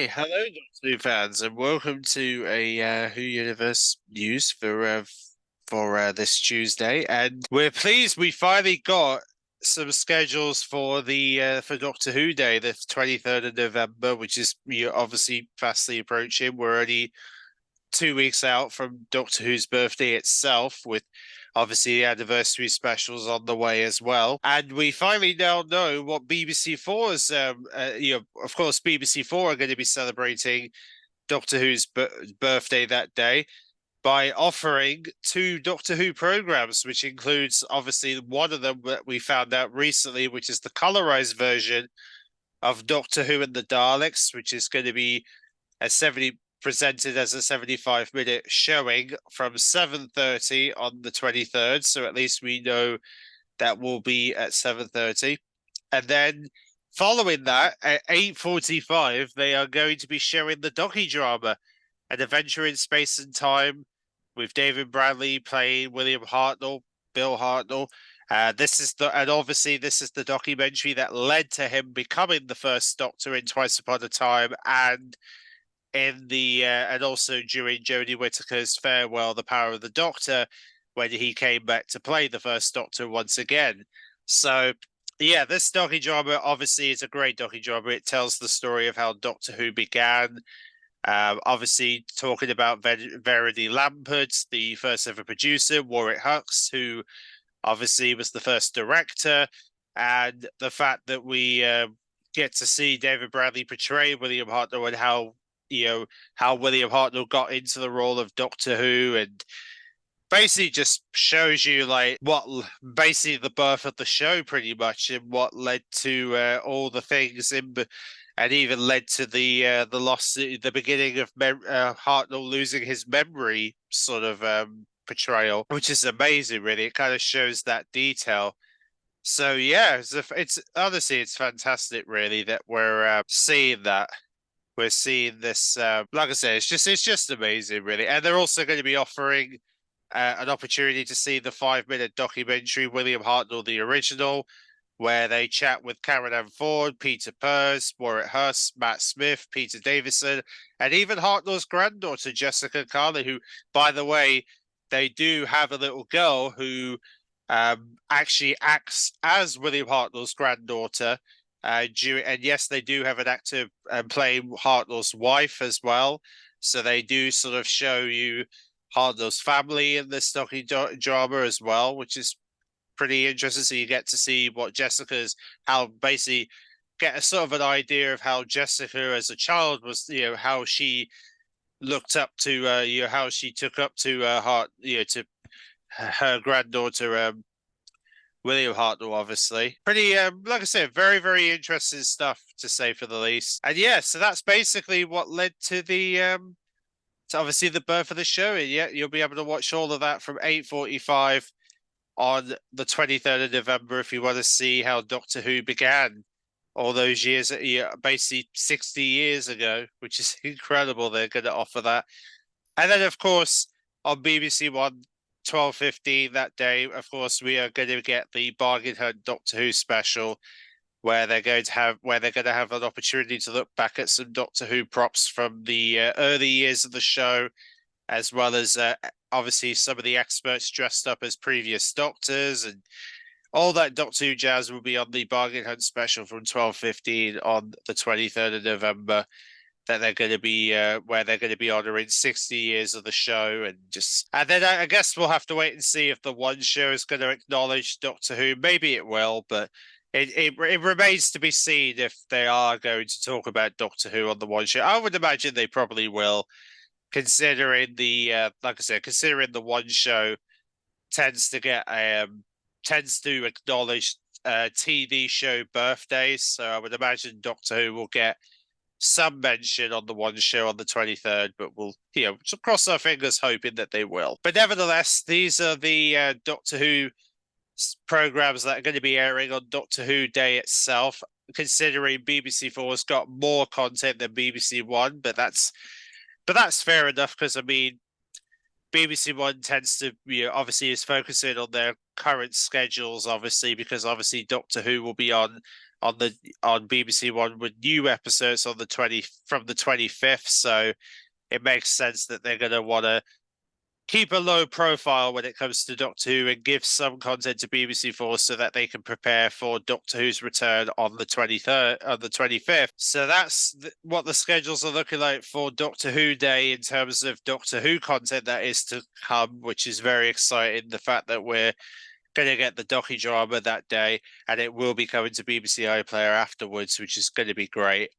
Hi, hello, Doctor Who fans, and welcome to a Who Universe news for this Tuesday. And we're pleased we finally got some schedules for the for Doctor Who Day, the 23rd of November, which is obviously fastly approaching. We're only 2 weeks out from Doctor Who's birthday itself, with obviously the anniversary specials on the way as well. And we finally now know what BBC Four's, of course, BBC Four are going to be celebrating Doctor Who's birthday that day by offering two Doctor Who programs, which includes obviously one of them that we found out recently, which is the colorized version of Doctor Who and the Daleks, which is going to be a 70 presented as a 75-minute showing from 7:30 on the 23rd. So at least we know that will be at 7:30. And then following that, at 8:45, they are going to be showing the docudrama, An Adventure in Space and Time, with David Bradley playing William Hartnell, Bill Hartnell. And obviously this is the documentary that led to him becoming the first Doctor in Twice Upon a Time, and also during Jodie Whittaker's farewell, The Power of the Doctor, when he came back to play the first Doctor once again. So yeah, this docudrama obviously is a great docudrama. It tells the story of how Doctor Who began. Obviously talking about Verity Lampert, the first ever producer, Warwick Hux, who obviously was the first director, and the fact that we get to see David Bradley portray William Hartnell, and how William Hartnell got into the role of Doctor Who, and basically just shows you like what basically the birth of the show pretty much, and what led to all the things and even led to the loss, the beginning of Hartnell losing his memory sort of portrayal, which is amazing. Really, it kind of shows that detail. So yeah, it's honestly it's fantastic, really, that we're seeing that. We're seeing this, like I said, it's just amazing, really. And they're also going to be offering an opportunity to see the 5-minute documentary William Hartnell, the original, where they chat with Karen Ann Ford, Peter Pearce, Warwick Huss, Matt Smith, Peter Davison, and even Hartnell's granddaughter Jessica Carly, who, by the way, they do have a little girl who actually acts as William Hartnell's granddaughter. And yes, they do have an actor playing Hartnell's wife as well. So they do sort of show you Hartnell's family in this drama as well, which is pretty interesting. So you get to see how basically get a sort of an idea of how Jessica as a child was, how she looked up to, how she took up to to her granddaughter, William Hartnell, obviously. Pretty, like I said, very, very interesting stuff, to say for the least. And yeah, so that's basically what led to to obviously the birth of the show. And yeah, you'll be able to watch all of that from 8:45 on the 23rd of November if you want to see how Doctor Who began all those years, basically 60 years ago, which is incredible. They're going to offer that. And then, of course, on BBC One, 12:15 that day, of course, we are going to get the Bargain Hunt Doctor Who special, where they're going to have an opportunity to look back at some Doctor Who props from the early years of the show, as well as obviously some of the experts dressed up as previous Doctors, and all that Doctor Who jazz will be on the Bargain Hunt special from 12:15 on the 23rd of November. That they're going to be where they're going to be honoring 60 years of the show, and then I guess we'll have to wait and see if the One show is going to acknowledge Doctor Who. Maybe it will, but it remains to be seen if they are going to talk about Doctor Who on the One show. I would imagine they probably will, considering like I said, considering the One show tends to acknowledge TV show birthdays. So I would imagine Doctor Who will get some mention on the One show on the 23rd, but we'll, cross our fingers hoping that they will. But nevertheless, these are the Doctor Who programs that are going to be airing on Doctor Who Day itself, considering BBC Four's got more content than BBC One, but that's fair enough, because I mean, BBC One tends to, obviously is focusing on their current schedules, obviously, because obviously Doctor Who will be on BBC One with new episodes on from the 25th. So it makes sense that they're going to want to keep a low profile when it comes to Doctor Who and give some content to BBC4 so that they can prepare for Doctor Who's return on the 23rd, on the 25th. So that's what the schedules are looking like for Doctor Who Day in terms of Doctor Who content that is to come, which is very exciting. The fact that we're going to get the docudrama that day, and it will be coming to BBC iPlayer afterwards, which is going to be great.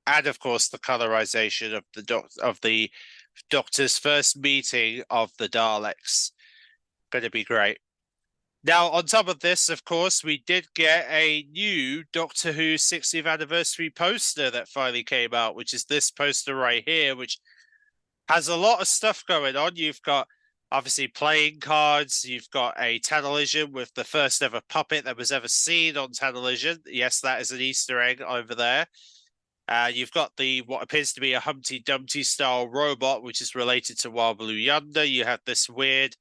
And of course, the colorization of the Doctor's first meeting of the Daleks. Going to be great. Now, on top of this, of course, we did get a new Doctor Who 60th anniversary poster that finally came out, which is this poster right here, which has a lot of stuff going on. You've got obviously playing cards. You've got a television with the first ever puppet that was ever seen on television. Yes, that is an Easter egg over there. You've got what appears to be a Humpty Dumpty style robot, which is related to Wild Blue Yonder. You have this weird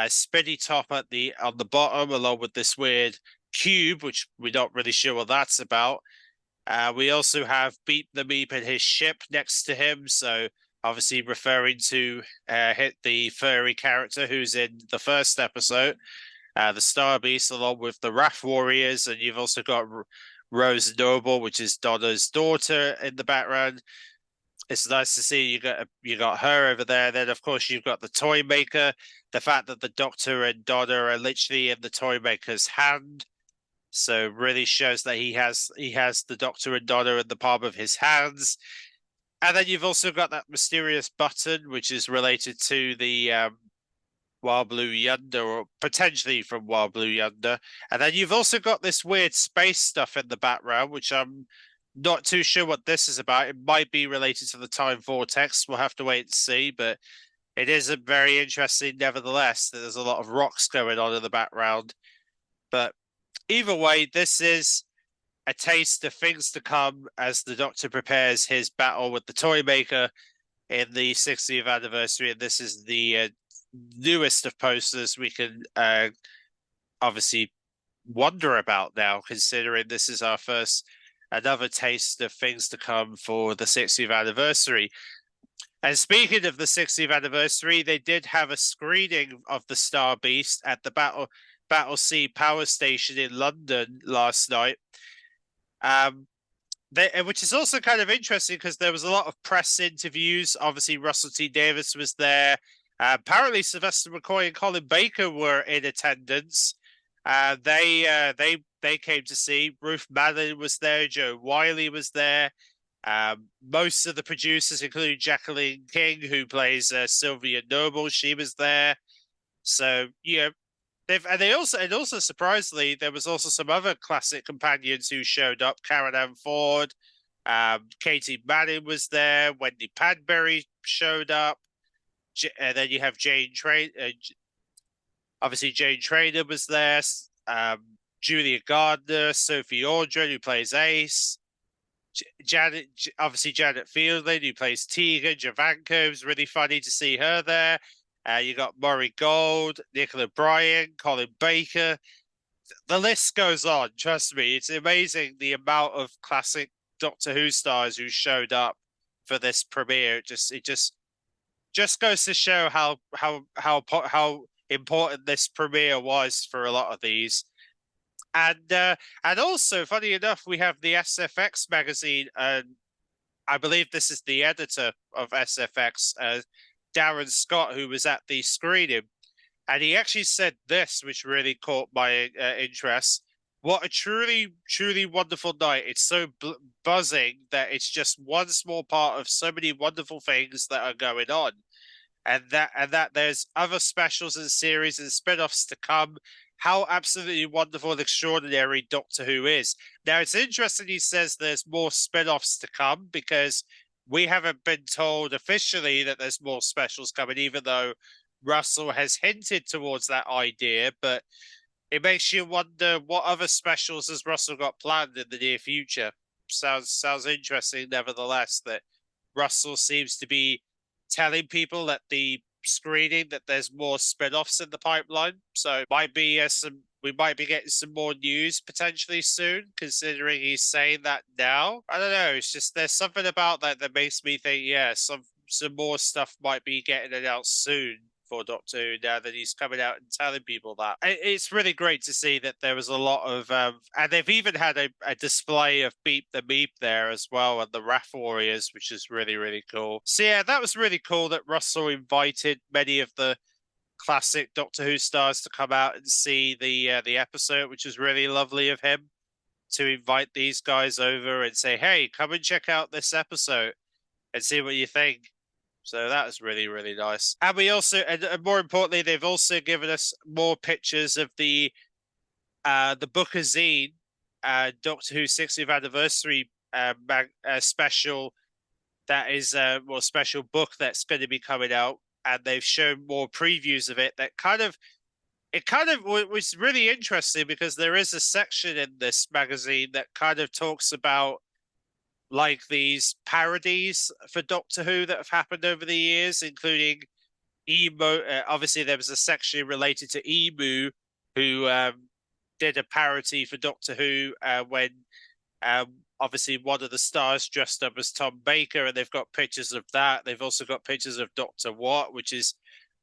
spinny top on the bottom, along with this weird cube, which we're not really sure what that's about. We also have Beep the Meep and his ship next to him, so obviously referring to the furry character who's in the first episode, the Star Beast, along with the Wrath Warriors, and you've also got Rose Noble, which is Donna's daughter, in the background. It's nice to see you got her over there. Then of course you've got the toy maker. The fact that the Doctor and Donna are literally in the toy maker's hand, so really shows that he has the Doctor and Donna in the palm of his hands. And then you've also got that mysterious button, which is related to the Wild Blue Yonder, or potentially from Wild Blue Yonder. And then you've also got this weird space stuff in the background, which I'm not too sure what this is about. It might be related to the time vortex. We'll have to wait and see, but it is a very interesting, nevertheless, that there's a lot of rocks going on in the background. But either way, this is a taste of things to come as the Doctor prepares his battle with the toy maker in the 60th anniversary. And this is the newest of posters we can obviously wonder about now, considering this is our first another taste of things to come for the 60th anniversary. And speaking of the 60th anniversary, they did have a screening of the Star Beast at the Battlesea Power Station in London last night. Which is also kind of interesting because there was a lot of press interviews. Obviously, Russell T Davies was there. Apparently, Sylvester McCoy and Colin Baker were in attendance. They came to see. Ruth Madeline was there. Joe Wiley was there. Most of the producers, including Jacqueline King, who plays Sylvia Noble, she was there. So also surprisingly, there was also some other classic companions who showed up. Karen Ann Ford, Katie Manning was there. Wendy Padbury showed up. And then you have Jane Trainer. Obviously, Jane Trainer was there. Julia Gardner, Sophie Aldred, who plays Ace. Janet Fielding, who plays Tegan. Javanko, it was really funny to see her there. You got Murray Gold, Nicola Bryan, Colin Baker. The list goes on. Trust me, it's amazing the amount of classic Doctor Who stars who showed up for this premiere. It just goes to show how important this premiere was for a lot of these. And also, funny enough, we have the SFX magazine, and I believe this is the editor of SFX, Darren Scott, who was at the screening, and he actually said this, which really caught my interest. What a truly, truly wonderful night. It's so buzzing that it's just one small part of so many wonderful things that are going on. And that there's other specials and series and spin-offs to come. How absolutely wonderful and extraordinary Doctor Who is. Now, it's interesting he says there's more spin-offs to come, because we haven't been told officially that there's more specials coming, even though Russell has hinted towards that idea. But it makes you wonder, what other specials has Russell got planned in the near future? Sounds interesting, nevertheless, that Russell seems to be telling people that the screening that there's more spin-offs in the pipeline. So might be we might be getting some more news potentially soon, considering he's saying that now. I don't know. It's just there's something about that that makes me think, yeah, some more stuff might be getting announced soon for Doctor Who now that he's coming out and telling people that. It's really great to see that there was a lot of, and they've even had a display of Beep the Meep there as well, and the Wrath Warriors, which is really, really cool. So yeah, that was really cool that Russell invited many of the classic Doctor Who stars to come out and see the episode, which was really lovely of him to invite these guys over and say, hey, come and check out this episode and see what you think. So that was really, really nice. And we also, and more importantly, they've also given us more pictures of the Book of Zine, Doctor Who 60th anniversary special. That is special book that's going to be coming out, and they've shown more previews of it. That was really interesting because there is a section in this magazine that kind of talks about like these parodies for Doctor Who that have happened over the years, including Emo. Obviously, there was a section related to Emu, who did a parody for Doctor Who when obviously one of the stars dressed up as Tom Baker, and they've got pictures of that. They've also got pictures of Dr. Watt, which is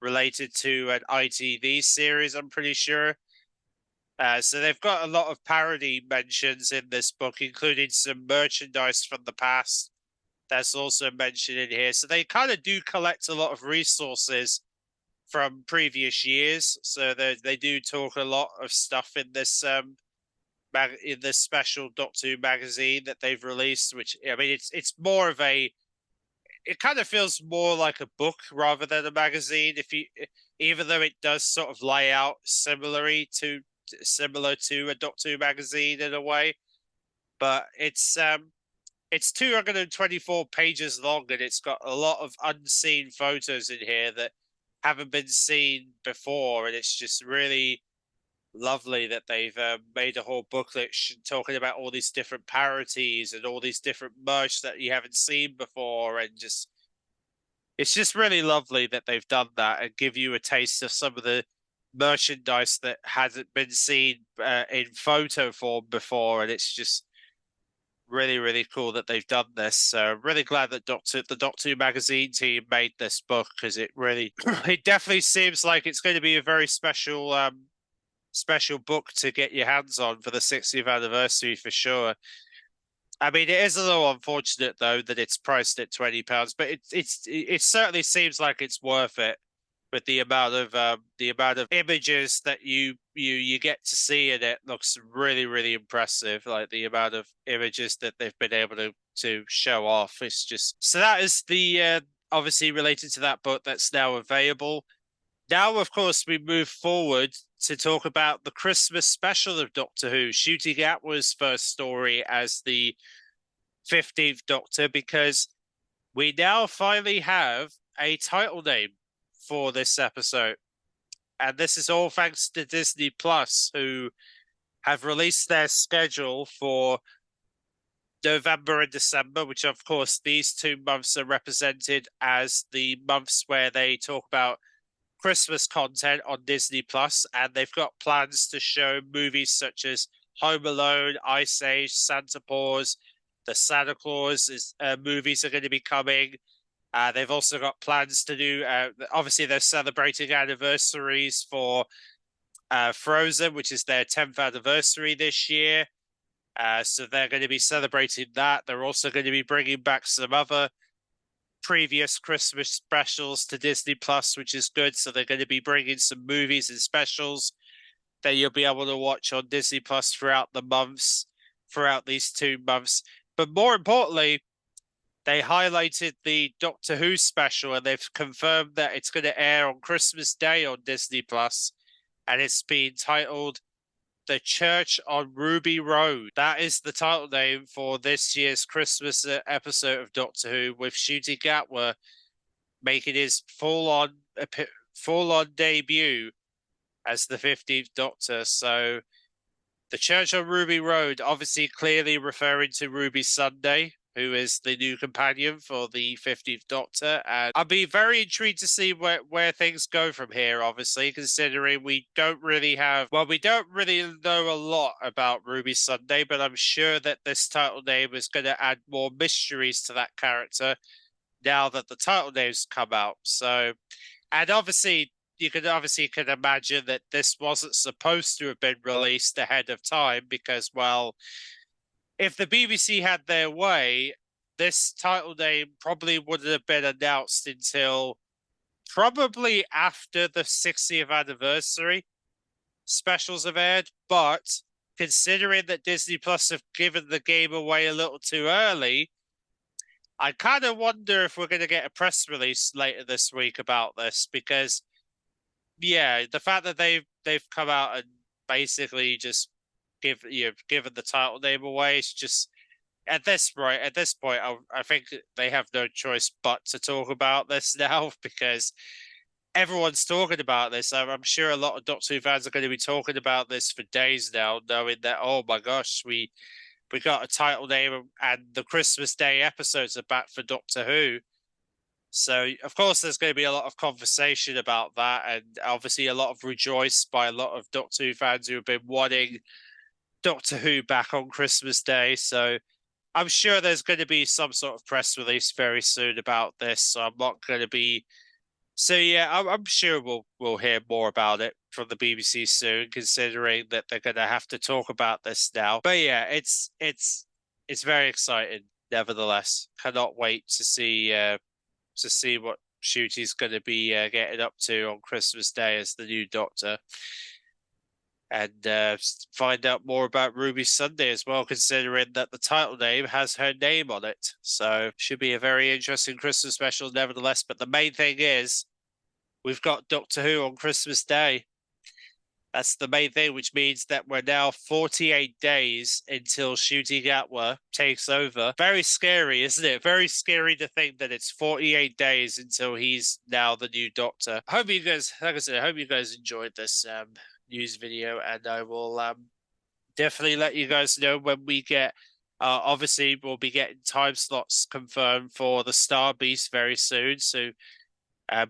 related to an ITV series, I'm pretty sure. So they've got a lot of parody mentions in this book, including some merchandise from the past that's also mentioned in here. So they kind of do collect a lot of resources from previous years. So they do talk a lot of stuff in this in this special Doctor Who magazine that they've released, which I mean it's more of a, it kind of feels more like a book rather than a magazine, even though it does sort of lay out similar to a Doctor Who magazine in a way. But it's 224 pages long, and it's got a lot of unseen photos in here that haven't been seen before, and it's just really lovely that they've made a whole booklet talking about all these different parodies and all these different merch that you haven't seen before, and just it's just really lovely that they've done that and give you a taste of some of the merchandise that hasn't been seen in photo form before, and it's just really, really cool that they've done this. So really glad that the Doctor Who magazine team made this book, because it really it definitely seems like it's going to be a very special book to get your hands on for the 60th anniversary for sure. I mean, it is a little unfortunate though that it's priced at £20, but it certainly seems like it's worth it with the amount of images that you get to see in it. Looks really, really impressive. Like the amount of images that they've been able to show off. It's just, so that is the obviously related to that book that's now available. Now, of course, we move forward to talk about the Christmas special of Doctor Who, shooting Atwa's first story as the 15th Doctor, because we now finally have a title name for this episode. And this is all thanks to Disney Plus, who have released their schedule for November and December, which of course these 2 months are represented as the months where they talk about Christmas content on Disney Plus, and they've got plans to show movies such as Home Alone, Ice Age, Santa Paws, the Santa Claus movies are going to be coming. They've also got plans to do, obviously they're celebrating anniversaries for Frozen, which is their 10th anniversary this year. So they're going to be celebrating that. They're also going to be bringing back some other previous Christmas specials to Disney Plus, which is good. So they're going to be bringing some movies and specials that you'll be able to watch on Disney Plus throughout these 2 months. But more importantly, they highlighted the Doctor Who special, and they've confirmed that it's going to air on Christmas Day on Disney Plus, and it's being titled The Church on Ruby Road. That is the title name for this year's Christmas episode of Doctor Who, with Ncuti Gatwa making his full-on debut as the 15th Doctor. So The Church on Ruby Road, obviously clearly referring to Ruby Sunday, who is the new companion for the 15th Doctor. And I'll be very intrigued to see where things go from here, obviously, considering we don't really know a lot about Ruby Sunday, but I'm sure that this title name is going to add more mysteries to that character now that the title names come out. So, and obviously, you can imagine that this wasn't supposed to have been released ahead of time because, well, if the BBC had their way, this title name probably wouldn't have been announced until probably after the 60th anniversary specials have aired. But considering that Disney Plus have given the game away a little too early, I kind of wonder if we're going to get a press release later this week about this because, yeah, the fact that they've come out and basically just given the title name away, it's just at this point, I think they have no choice but to talk about this now because everyone's talking about this. I'm sure a lot of Doctor Who fans are going to be talking about this for days now, knowing that, oh my gosh, we got a title name and the Christmas Day episodes are back for Doctor Who. So, of course, there's going to be a lot of conversation about that, and obviously a lot of rejoice by a lot of Doctor Who fans who have been wanting Doctor Who back on Christmas Day. So, I'm sure there's going to be some sort of press release very soon about this. So, I'm not going to be. So, yeah, I'm sure we'll hear more about it from the BBC soon, considering that they're going to have to talk about this now. But yeah, it's very exciting. Nevertheless, cannot wait to see what Ncuti's going to be getting up to on Christmas Day as the new Doctor. And find out more about Ruby Sunday as well, considering that the title name has her name on it. So should be a very interesting Christmas special nevertheless. But the main thing is we've got Doctor Who on Christmas Day. That's the main thing, which means that we're now 48 days until Ncuti Gatwa takes over. Very scary, isn't it? Very scary to think that it's 48 days until he's now the new Doctor. I hope you guys, like I said, I hope you guys enjoyed this news video, and I will definitely let you guys know when we get. Obviously, we'll be getting time slots confirmed for the Star Beast very soon, so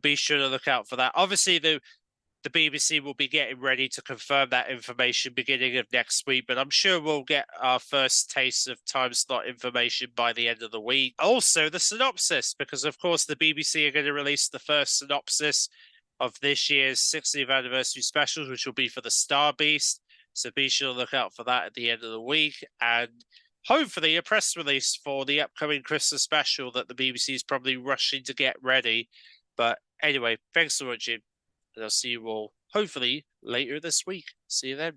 be sure to look out for that. Obviously, the BBC will be getting ready to confirm that information beginning of next week, but I'm sure we'll get our first taste of time slot information by the end of the week. Also, the synopsis, because of course the BBC are going to release the first synopsis of this year's 60th anniversary specials, which will be for the Star Beast. So be sure to look out for that at the end of the week. And hopefully a press release for the upcoming Christmas special that the BBC is probably rushing to get ready. But anyway, thanks for watching. And I'll see you all, hopefully, later this week. See you then.